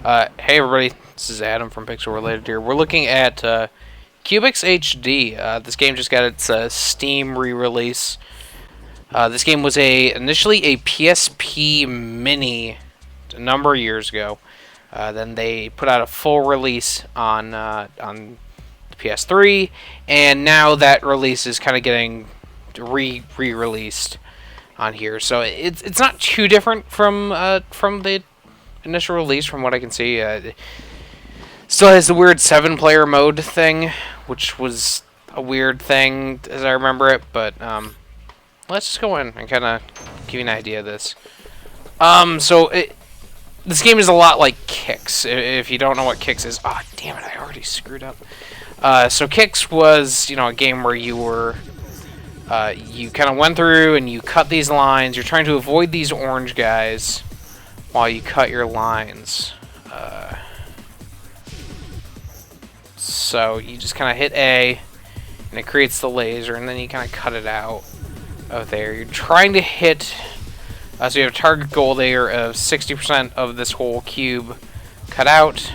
Hey everybody, this is Adam from Pixel Related here. We're looking at Cubixx HD. This game just got its Steam re-release. This game was initially a PSP Mini a number of years ago. Then they put out a full release on the PS3, and now that release is kind of getting re-released on here. So it's not too different from the initial release, from what I can see. Still has the weird 7-player mode thing, which was a weird thing as I remember it, but let's just go in and kind of give you an idea of this. This game is a lot like Cubixx. If you don't know what Cubixx is, oh damn it, I already screwed up. So Cubixx was, a game where you were, you kind of went through and you cut these lines. You're trying to avoid these orange guys while you cut your lines. So you just kind of hit A, and it creates the laser, and then you kind of cut it out of there. You're trying to hit, so you have a target goal there of 60% of this whole cube cut out.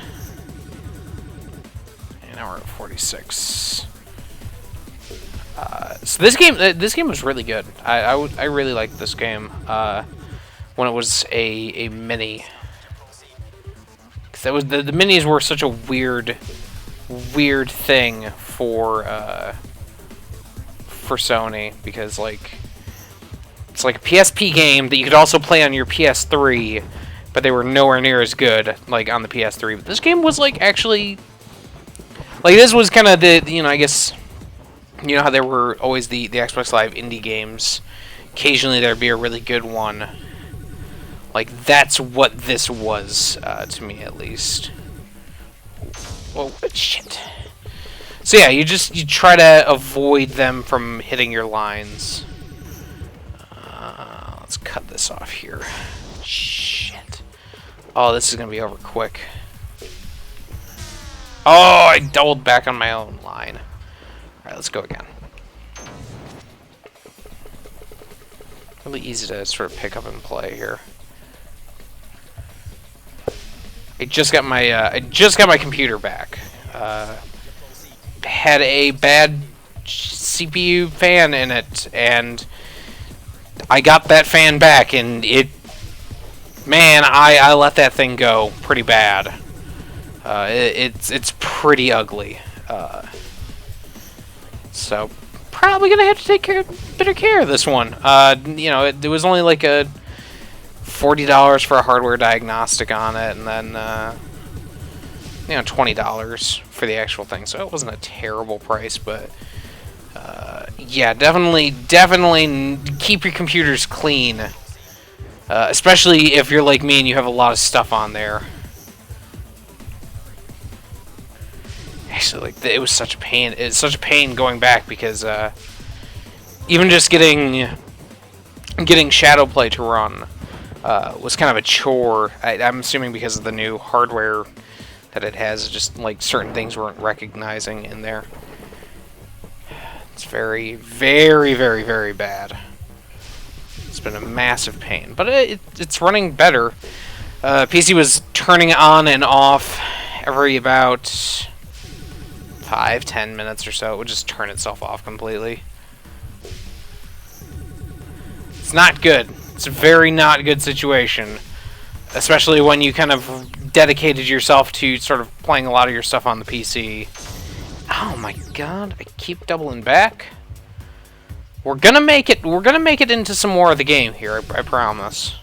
And now we're at 46. So this game was really good. I really liked this game when it was a mini. Cause that was the minis were such a weird thing for Sony, because it's like a PSP game that you could also play on your PS3, but they were nowhere near as good on the PS3. But this game was actually this was kind of the I guess how there were always the Xbox Live indie games. Occasionally there'd be a really good one. That's what this was, to me at least. Whoa, shit. So yeah, you try to avoid them from hitting your lines. Let's cut this off here. Shit. Oh, this is gonna be over quick. Oh, I doubled back on my own line. Alright, let's go again. Really easy to sort of pick up and play here. I just got my computer back. Had a bad CPU fan in it, and I got that fan back, and I let that thing go pretty bad. It's pretty ugly. So probably gonna have to take better care of this one. It was only like a $40 for a hardware diagnostic on it, and then $20 for the actual thing. So it wasn't a terrible price, but yeah, definitely keep your computers clean, especially if you're like me and you have a lot of stuff on there. Actually, it was such a pain. It's such a pain going back, because even just getting Shadowplay to run was kind of a chore. I'm assuming because of the new hardware that it has, just certain things weren't recognizing in there. It's very, very, very, very bad. It's been a massive pain, but it's running better. PC was turning on and off every about 5-10 minutes or so. It would just turn itself off completely. It's not good. It's a very not good situation, especially when you kind of dedicated yourself to sort of playing a lot of your stuff on the PC. Oh my god, I keep doubling back. We're gonna make it into some more of the game here, I promise.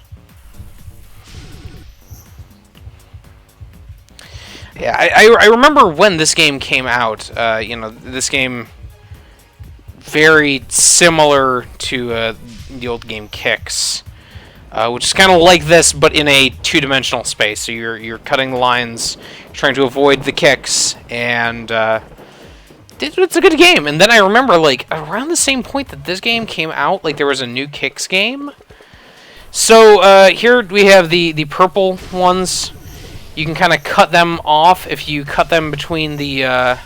Yeah, I remember when this game came out. This game very similar to the old game Cubixx, which is kind of like this, but in a two-dimensional space. So you're cutting the lines, trying to avoid the kicks, and it's a good game. And then I remember, around the same point that this game came out, there was a new Cubixx game. So here we have the purple ones. You can kind of cut them off if you cut them between the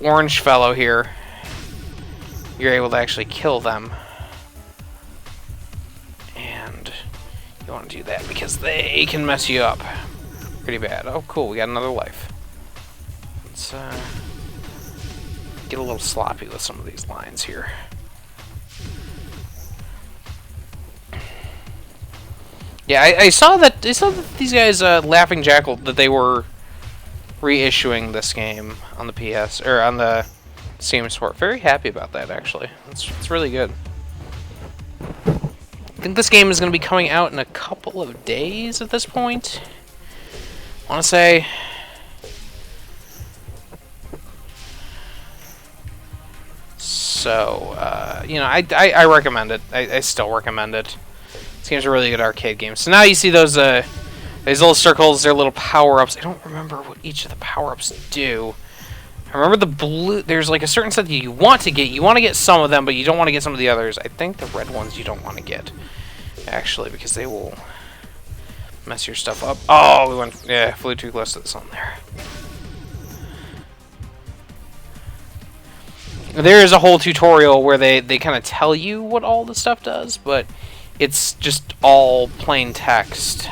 orange fellow here. You're able to actually kill them. And you want to do that because they can mess you up. Pretty bad. Oh, cool. We got another life. Let's get a little sloppy with some of these lines here. Yeah, I saw that these guys, Laughing Jackal, that they were reissuing this game on the PS or on the Steam Store. Very happy about that, actually. It's really good. I think this game is going to be coming out in a couple of days at this point. I want to say. So, you know, I recommend it. I still recommend it. This game's a really good arcade game. So now you see those little circles, they're little power-ups. I don't remember what each of the power-ups do. I remember the blue, there's like a certain set that you want to get. You want to get some of them, but you don't want to get some of the others. I think the red ones you don't want to get, actually, because they will mess your stuff up. Oh, we went, yeah, flew too close to this one there. There is a whole tutorial where they kind of tell you what all the stuff does, but it's just all plain text.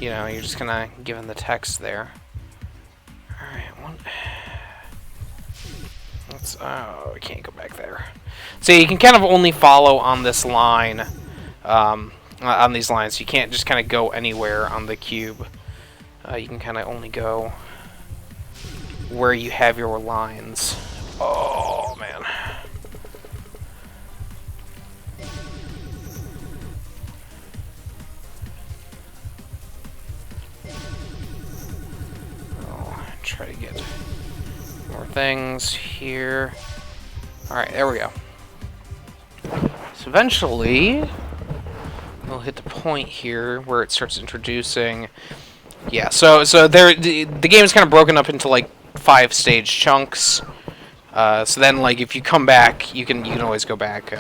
You know, you're just kind of given the text there. Alright, one. Let's, oh, I can't go back there. So you can kind of only follow on this line, on these lines. You can't just kind of go anywhere on the cube. You can kind of only go where you have your lines. Oh, man. Oh, try to get more things here. Alright, there we go. So eventually, we'll hit the point here where it starts introducing... Yeah, so there, the game is kind of broken up into, like, 5-stage chunks. So then, like, if you come back, you can always go back,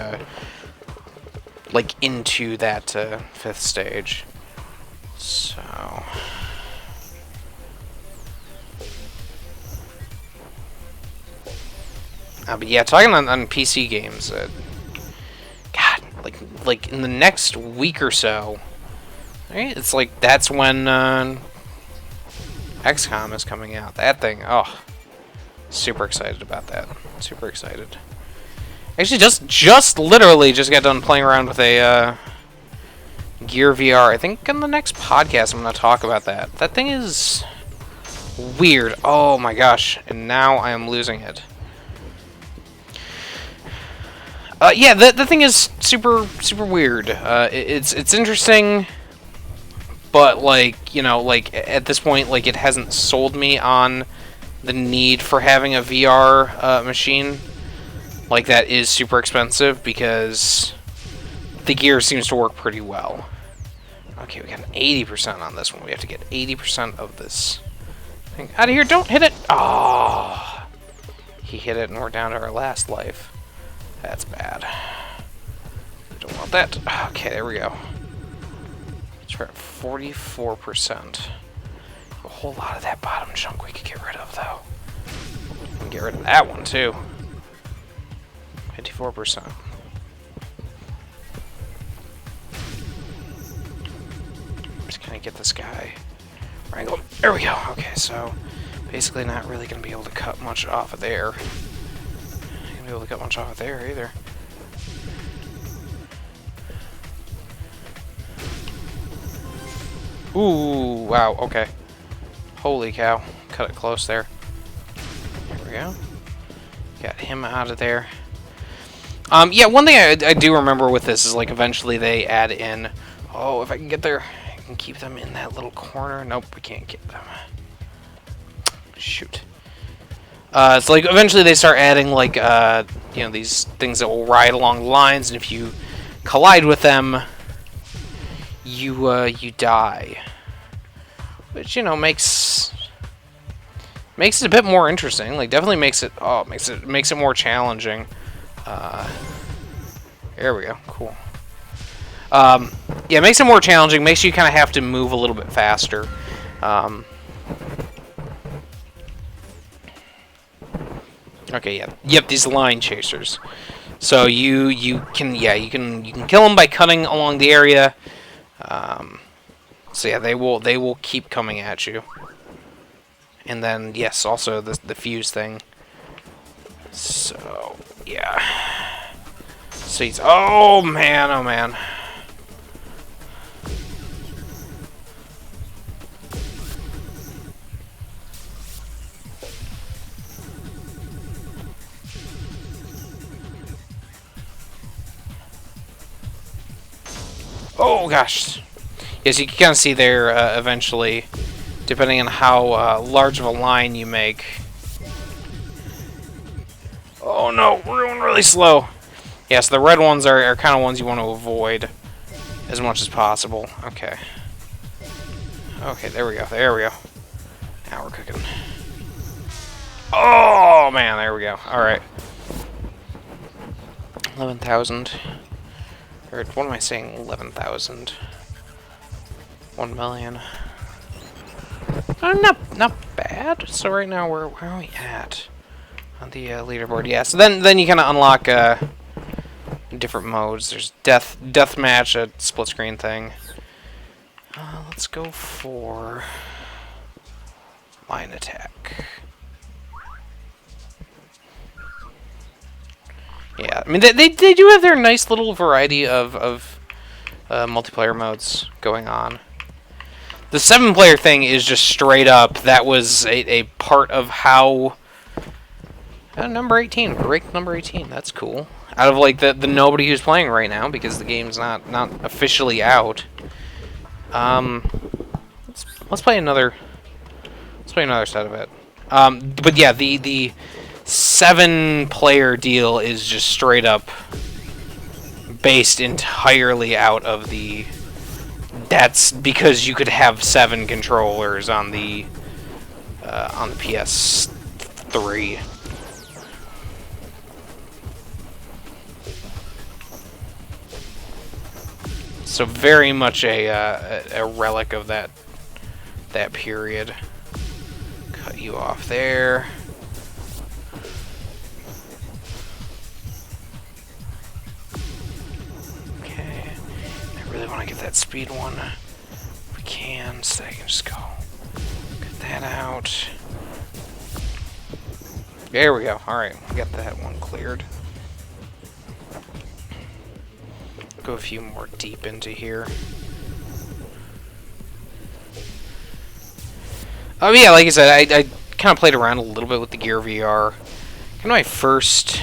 like, into that 5th stage. So... but yeah, talking on PC games, God, like in the next week or so, right? It's like that's when XCOM is coming out. That thing, oh, super excited about that. Super excited. Actually, just literally just got done playing around with a Gear VR. I think in the next podcast I'm gonna talk about that. That thing is weird. Oh my gosh! And now I am losing it. Yeah, the thing is super weird. It's interesting, but like, you know, like at this point, like it hasn't sold me on the need for having a VR machine. Like that is super expensive because the gear seems to work pretty well. Okay, we got an 80% on this one. We have to get 80% of this thing out of here. Don't hit it. Oh, he hit it, and we're down to our last life. That's bad. Don't want that. Okay, there we go. We're at 44%. A whole lot of that bottom chunk we could get rid of, though. We can get rid of that one, too. 54%. Just gonna get this guy wrangled. There we go. Okay, so basically not really gonna be able to cut much off of there. Be able to cut much off of there either. Ooh, wow, okay. Holy cow. Cut it close there. There we go. Got him out of there. Yeah, one thing I do remember with this is, like, eventually they add in... Oh, if I can get there, I can keep them in that little corner. Nope, we can't get them. Shoot. So, like, eventually they start adding, like, you know, these things that will ride along the lines, and if you collide with them, you die. Which, you know, makes it a bit more interesting. Like, definitely makes it, oh, makes it more challenging. There we go, cool. Yeah, it makes it more challenging, makes you kind of have to move a little bit faster. Okay, yeah. Yep, these line chasers. So you can kill them by cutting along the area. So yeah, they will keep coming at you. And then yes, also the fuse thing. So yeah. So he's oh man, oh man. Oh gosh. Yes, you can kind of see there eventually, depending on how large of a line you make. Oh no, we're going really slow. Yes, the red ones are kind of ones you want to avoid as much as possible. Okay. Okay, there we go. There we go. Now we're cooking. Oh man, there we go. All right. 11,000. Or what am I saying? 11,000. 1 million. Not bad. So right now where are we at on the leaderboard? Yeah. So then you kind of unlock different modes. There's deathmatch, a split screen thing. Let's go for line attack. Yeah, I mean they do have their nice little variety of multiplayer modes going on. The 7-player thing is just straight up. That was a part of how number 18. We're ranked number 18. That's cool. Out of like the nobody who's playing right now because the game's not officially out. Let's play another. Let's play another set of it. But yeah, the 7-player deal is just straight up based entirely out of the. That's because you could have 7 controllers on the PS3. So very much a relic of that period. Cut you off there. Okay. I really want to get that speed one. If we can, so I can just go. Cut that out. There we go. Alright, we got that one cleared. Go a few more deep into here. Oh yeah, like I said, I kind of played around a little bit with the Gear VR. Kind of my first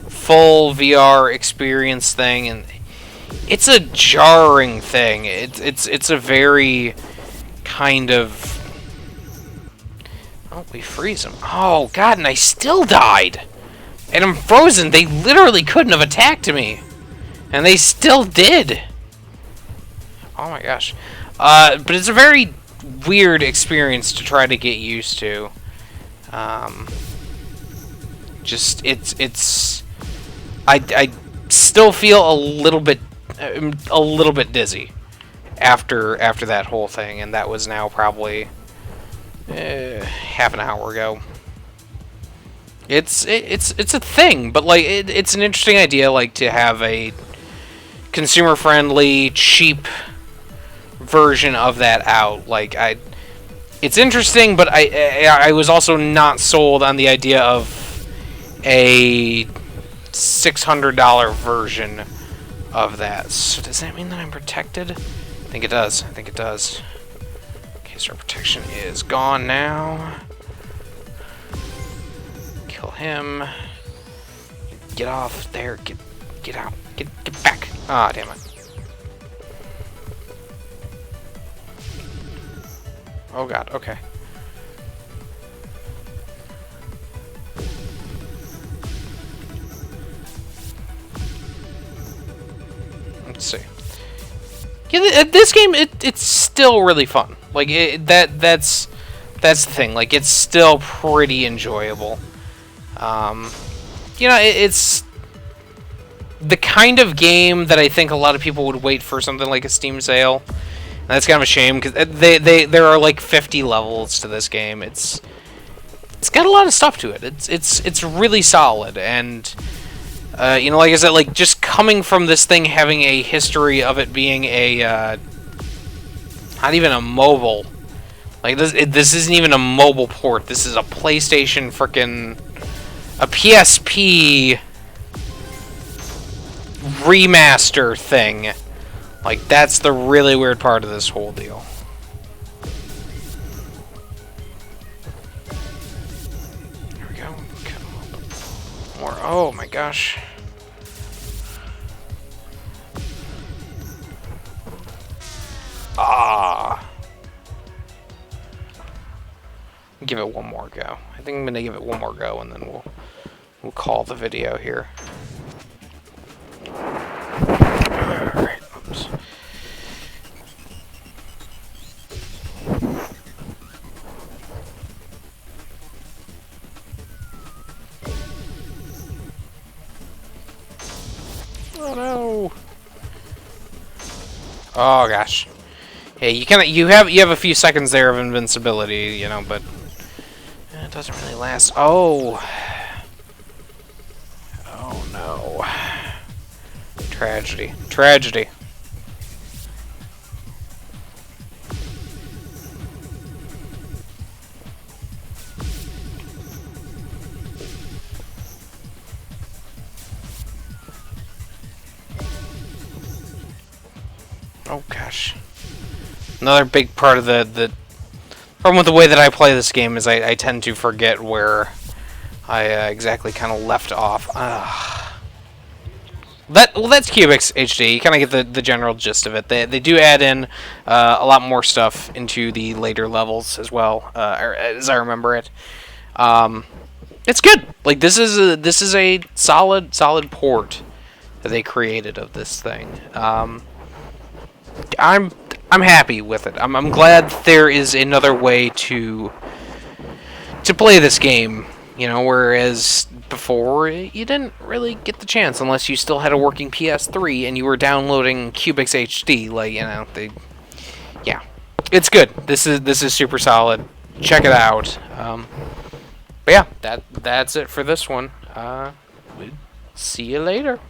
full VR experience thing, and it's a jarring thing. It's a very kind of. Oh, we freeze him. Oh god, and I still died, and I'm frozen. They literally couldn't have attacked me. And they still did. Oh my gosh. But it's a very weird experience to try to get used to. Just I still feel a little bit dizzy after that whole thing, and that was now probably half an hour ago. It's a thing, but like it's an interesting idea, like to have a consumer-friendly, cheap version of that out. Like it's interesting, but I was also not sold on the idea of a $600 version of that. So does that mean that I'm protected? I think it does. I think it does. Okay, so our protection is gone now. Kill him. Get off there. Get out. Get back. Ah, damn it. Oh god, okay. Let's see. Yeah, this game it's still really fun. Like that's the thing. Like it's still pretty enjoyable. You know, it's the kind of game that I think a lot of people would wait for something like a Steam sale. And that's kind of a shame because there are like 50 levels to this game. It's got a lot of stuff to it. It's really solid, and you know, like I said, like just coming from this thing having a history of it being a Not even a mobile. Like, this isn't even a mobile port. This is a PlayStation frickin' a PSP remaster thing. Like, that's the really weird part of this whole deal. Here we go. More. Oh my gosh. Ah. Give it one more go. I think I'm gonna give it one more go, and then we'll call the video here. Alright, oops. Oh no! Oh gosh. Yeah, you have a few seconds there of invincibility, you know, but it doesn't really last. Oh. Oh no. Tragedy. Tragedy. Oh gosh. Another big part of the problem with the way that I play this game is I tend to forget where I exactly kind of left off. That's Cubixx HD. You kind of get the general gist of it. They do add in a lot more stuff into the later levels as well, as I remember it. It's good. Like, this is a solid port that they created of this thing. I'm happy with it. I'm glad there is another way to play this game. You know, whereas before you didn't really get the chance unless you still had a working PS3 and you were downloading Cubixx HD. Like, you know, yeah, it's good. This is super solid. Check it out. But yeah, that's it for this one. We'll see you later.